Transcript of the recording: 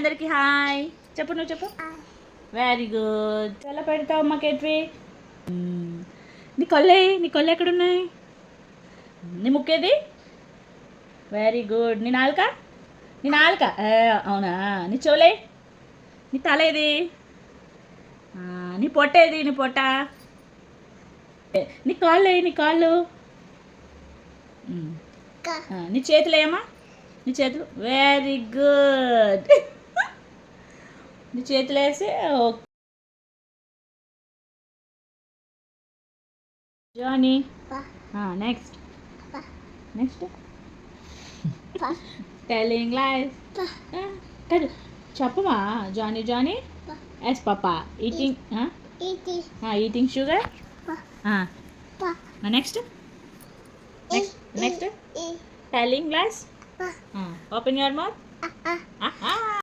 అందరికి హాయ్ చెప్పు, నువ్వు చెప్పు. Very good. ఎలా పెడతావు అమ్మా కేట్వి? నీ కళ్ళు ఎక్కడున్నాయి? నీ ముక్కేది? Very good. నీ నాలుక? అవునా? నీ చెవులే? నీ తల ఏది? నీ పొట్ట ఏది? నీ పొట్ట? నీ కాళ్ళు? నీ చేతులు ఏమా? నీ చేతులు? Very good. నీ చేతులు వేసి జానీ. Next telling lies. చెప్పమా. Johnny yes papa. Eating sugar. Next telling lies. Open your mouth.